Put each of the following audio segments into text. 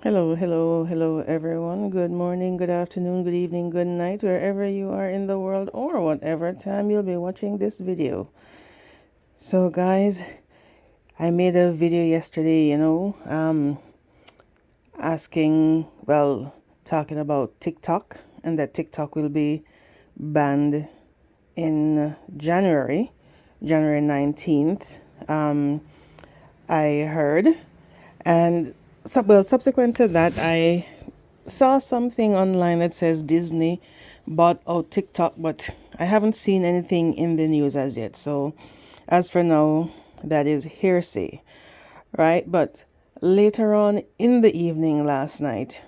Hello, hello, hello, everyone. Good morning, good afternoon, good evening, good night, wherever you are in the world or whatever time you'll be watching this video. So, guys, I made a video yesterday, asking, talking about TikTok and that TikTok will be banned in January 19th. I heard. And subsequent to that, I saw something online that says Disney bought out TikTok, but I haven't seen anything in the news as yet. So, as for now, that is hearsay, right? But later on in the evening last night,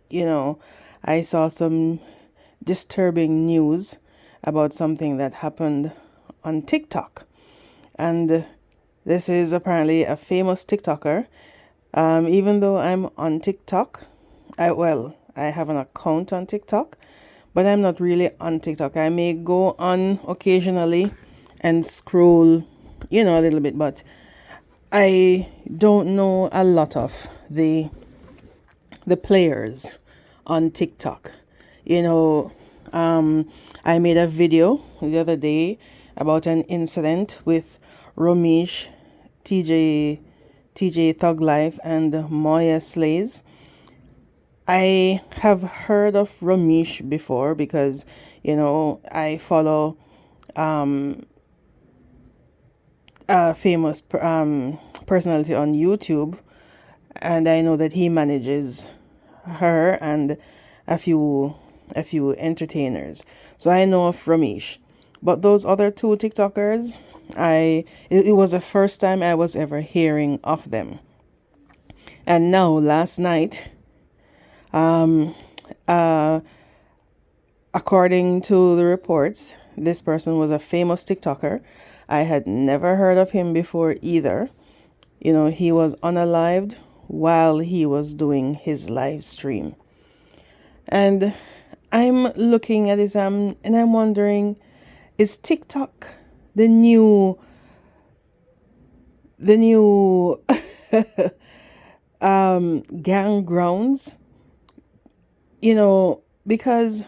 you know, I saw some disturbing news about something that happened on TikTok. And this is apparently a famous TikToker. Even though I'm on TikTok, I have an account on TikTok, but I'm not really on TikTok. I may go on occasionally and scroll, a little bit, but I don't know a lot of the players on TikTok. You know, I made a video the other day about an incident with Romesh, TJ, TJ Thug Life, and Moya Slays. I have heard of Ramesh before because, I follow a famous personality on YouTube, and I know that he manages her and a few a few entertainers. So I know of Ramesh. But those other two TikTokers, it was the first time I was ever hearing of them. And now last night, according to the reports, this person was a famous TikToker. I had never heard of him before either. He was unalived while he was doing his live stream. And I'm looking at this and I'm wondering, is TikTok the new gang grounds? Because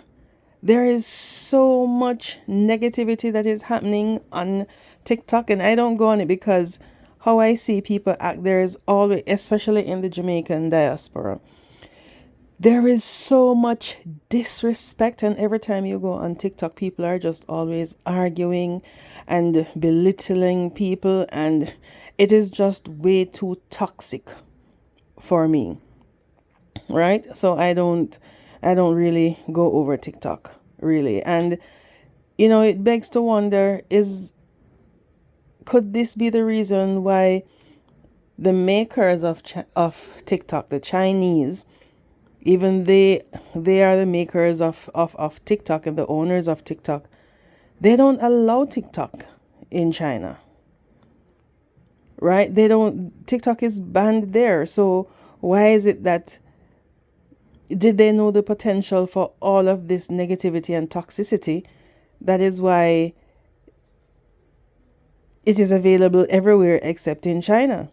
there is so much negativity that is happening on TikTok, and I don't go on it because how I see people act, there is always, especially in the Jamaican diaspora, there is so much disrespect, and every time you go on TikTok, people are just always arguing and belittling people, and it is just way too toxic for me, right? So I don't really go over TikTok, really. And it begs to wonder, could this be the reason why the makers of TikTok, the Chinese, even they are the makers of TikTok and the owners of TikTok, they don't allow TikTok in China, right? They don't TikTok is banned there. So why is it that, did they know the potential for all of this negativity and toxicity? That is why it is available everywhere except in China.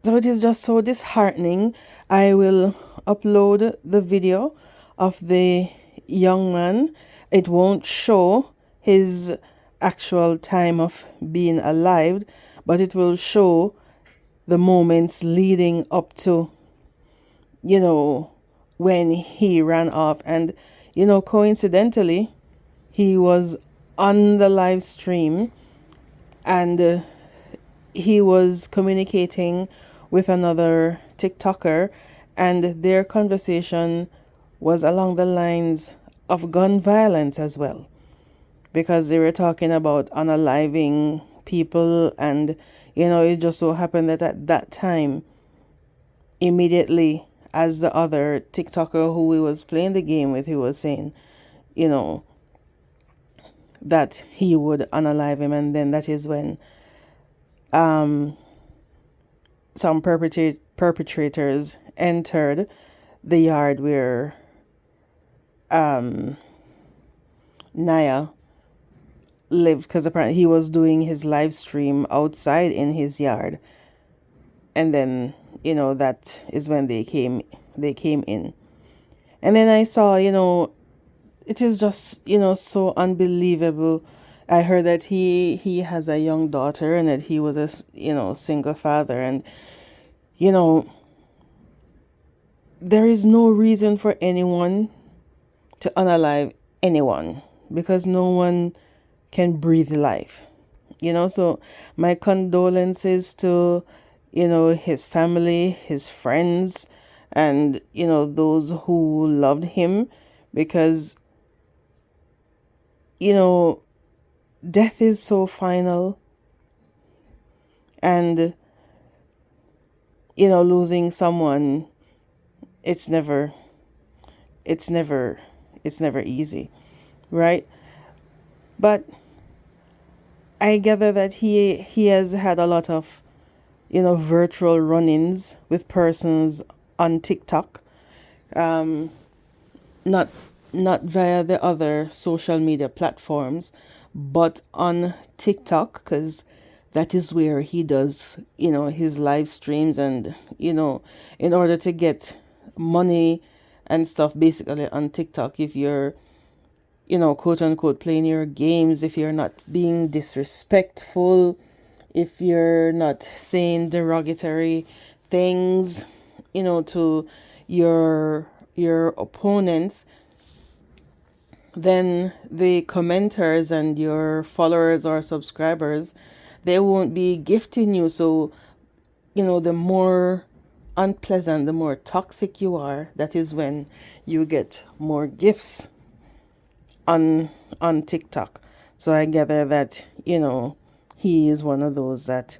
So it is just so disheartening. I will upload the video of the young man. It won't show his actual time of being alive, but it will show the moments leading up to, you know, when he ran off. And, coincidentally, he was on the live stream and he was communicating with another TikToker, and their conversation was along the lines of gun violence as well, because they were talking about unaliving people. And it just so happened that at that time, immediately, as the other TikToker who we was playing the game with, he was saying, you know that he would unalive him, and then that is when some perpetrators entered the yard where Niah lived, because apparently he was doing his live stream outside in his yard. and then that is when they came in. And then I saw, it is just, so unbelievable. I heard that he has a young daughter and that he was a single father, and you know there is no reason for anyone to unalive anyone, because no one can breathe life. So my condolences to his family, his friends, and those who loved him, because you know death is so final, and losing someone, it's never it's never it's never easy, right? But I gather that he has had a lot of virtual run-ins with persons on TikTok, um, not not via the other social media platforms, but on TikTok, because that is where he does his live streams, and in order to get money and stuff, basically on TikTok, if you're quote unquote playing your games, if you're not being disrespectful, if you're not saying derogatory things, to your opponents, then the commenters and your followers or subscribers, they won't be gifting you. So, the more unpleasant, the more toxic you are, that is when you get more gifts on TikTok. So I gather that, he is one of those that,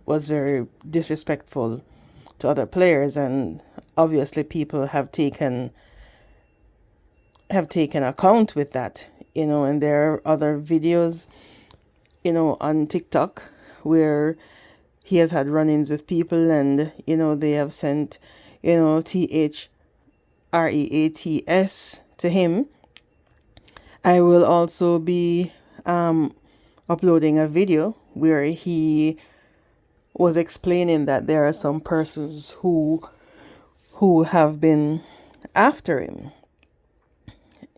was very disrespectful to other players, and obviously people have taken account with that, and there are other videos, on TikTok where he has had run-ins with people, and they have sent THREATS to him. I will also be uploading a video where he was explaining that there are some persons who have been after him,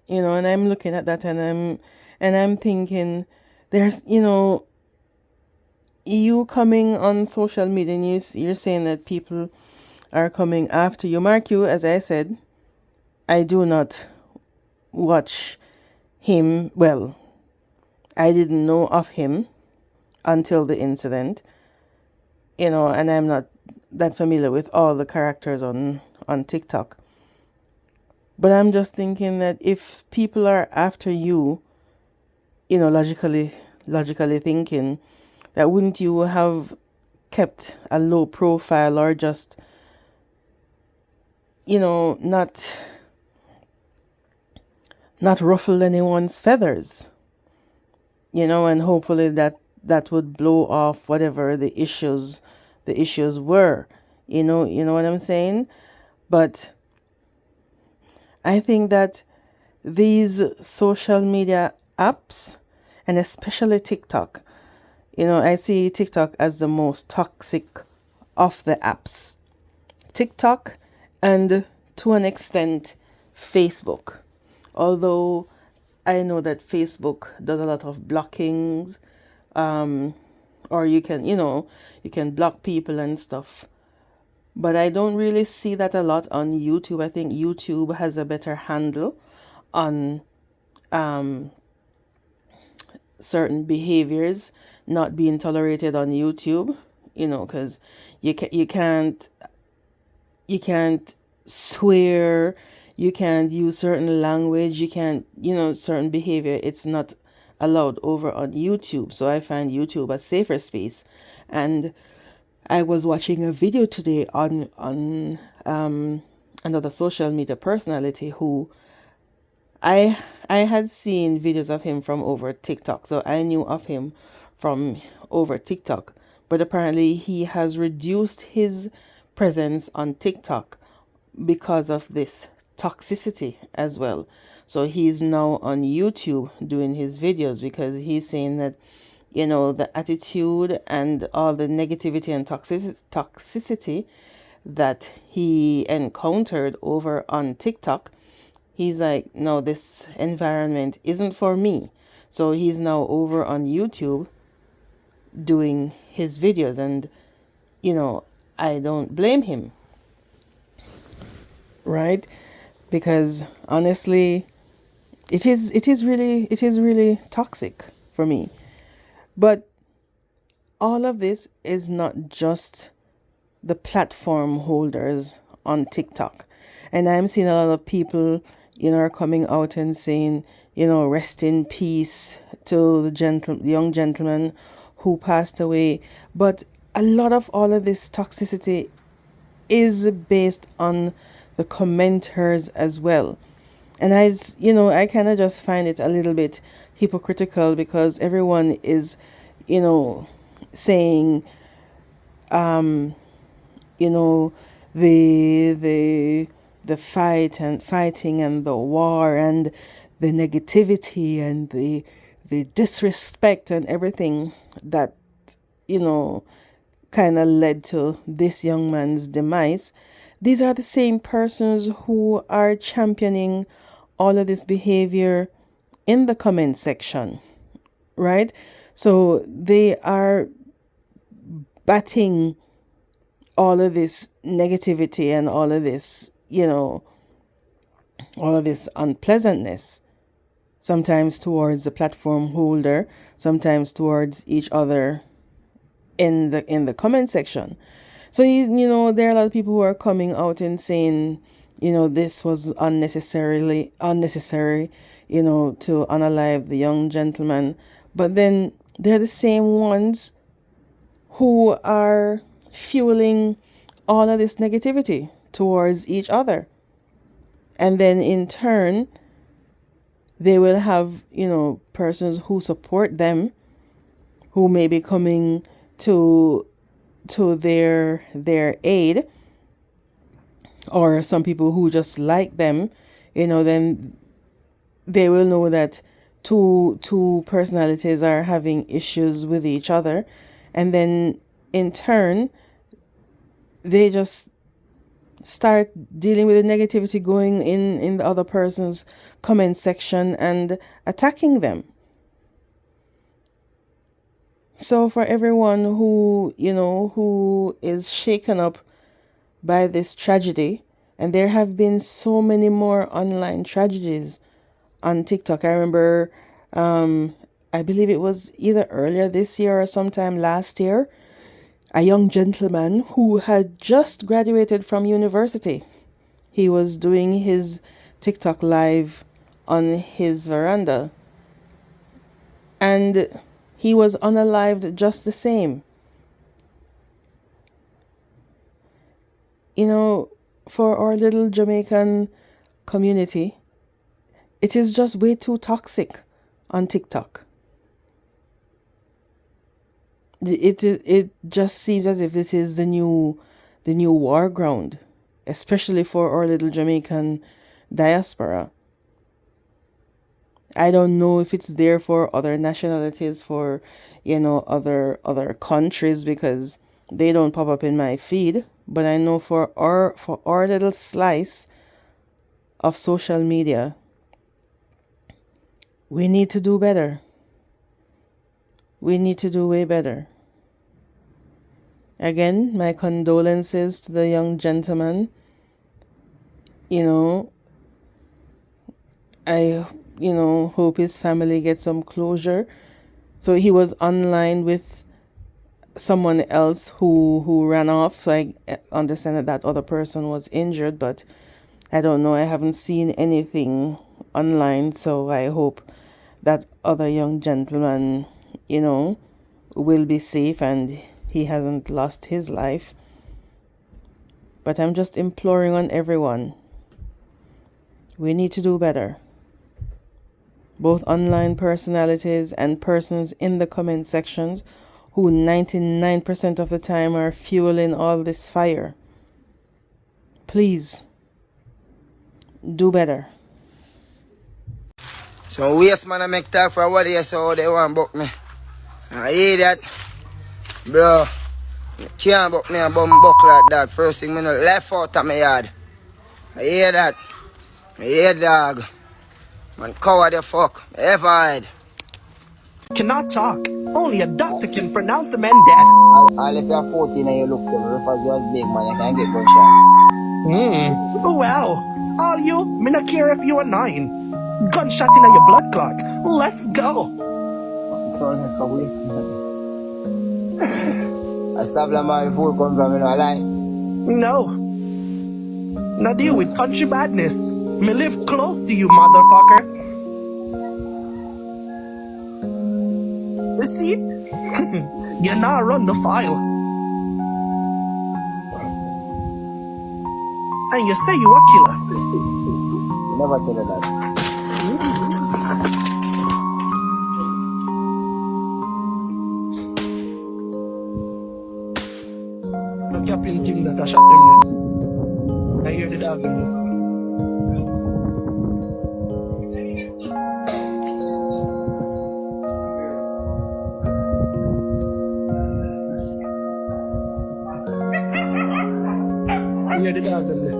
and I'm looking at that, and I'm thinking, there's you coming on social media, and you're saying that people are coming after you. Mark you, as I said, I do not watch him. Well, I didn't know of him until the incident, and I'm not that familiar with all the characters on TikTok. But I'm just thinking that if people are after you, logically thinking, that wouldn't you have kept a low profile, or just not ruffle anyone's feathers, and hopefully that would blow off whatever the issues were, you know what I'm saying? But I think that these social media apps, and especially TikTok, I see TikTok as the most toxic of the apps. TikTok, and to an extent Facebook. Although I know that Facebook does a lot of blockings, or you can block people and stuff. But I don't really see that a lot on YouTube. I think YouTube has a better handle on certain behaviors not being tolerated on YouTube. Because you can't swear, you can't use certain language, you can't, certain behavior, it's not allowed over on YouTube. So I find YouTube a safer space. And I was watching a video today on another social media personality who I had seen videos of him from over TikTok, so I knew of him from over TikTok. But apparently he has reduced his presence on TikTok because of this toxicity as well. So he's now on YouTube doing his videos, because he's saying that the attitude and all the negativity and toxicity that he encountered over on TikTok, he's like, no, this environment isn't for me. So he's now over on YouTube doing his videos, and I don't blame him, right? Because honestly, it is really toxic for me. But all of this is not just the platform holders on TikTok. And I'm seeing a lot of people, are coming out and saying, rest in peace to the young gentleman who passed away. But a lot of all of this toxicity is based on the commenters as well. And I kind of just find it a little bit hypocritical, because everyone is, saying, you know, the fighting and the war and the negativity and the disrespect and everything that, you know, kind of led to this young man's demise. These are the same persons who are championing all of this behavior in the comment section, right? So they are batting all of this negativity and all of this, all of this unpleasantness, sometimes towards the platform holder, sometimes towards each other in the comment section. So there are a lot of people who are coming out and saying, this was unnecessary, to unalive the young gentleman. But then they're the same ones who are fueling all of this negativity towards each other. And then in turn, they will have, persons who support them, who may be coming to their aid, or some people who just like them, then they will know that two personalities are having issues with each other, and then in turn they just start dealing with the negativity going in the other person's comment section and attacking them. So for everyone who is shaken up by this tragedy, and there have been so many more online tragedies on TikTok. I remember, I believe it was either earlier this year or sometime last year, a young gentleman who had just graduated from university. He was doing his TikTok live on his veranda, and he was unalived just the same. For our little Jamaican community, it is just way too toxic on TikTok. It just seems as if this is the new war ground, especially for our little Jamaican diaspora. I don't know if it's there for other nationalities, for other countries, because they don't pop up in my feed. But I know for our little slice of social media, we need to do better. We need to do way better. Again, my condolences to the young gentleman. I hope his family gets some closure. So he was online with someone else who ran off. So I understand that other person was injured, but I don't know. I haven't seen anything online, so I hope that other young gentleman, will be safe and he hasn't lost his life. But I'm just imploring on everyone. We need to do better. Both online personalities and persons in the comment sections, who 99% of the time are fueling all this fire. Please, do better. So waste man I make talk for a while here, so they want book me. I hear that. Bro, can't buck me a bum buck like dog. First thing me know, left out of my yard. I hear that. I hear dog. Man, coward the fuck. Ever hide. Cannot talk. Only a doctor can pronounce a man dead. All if you're 14 and you look for me, if you was big man, you can get gunshot. Well, all you, me not care if you are 9. Gunshot in your blood clot. Let's go. Sorry, I stop like my fool come from me, no lie. No. Not deal with country badness. Me live close to you, motherfucker. You see? You now run the file. And you say you a killer. You never tell her that. Look up in thing that I shot them there. I hear the dog in me. I hear the dog in there.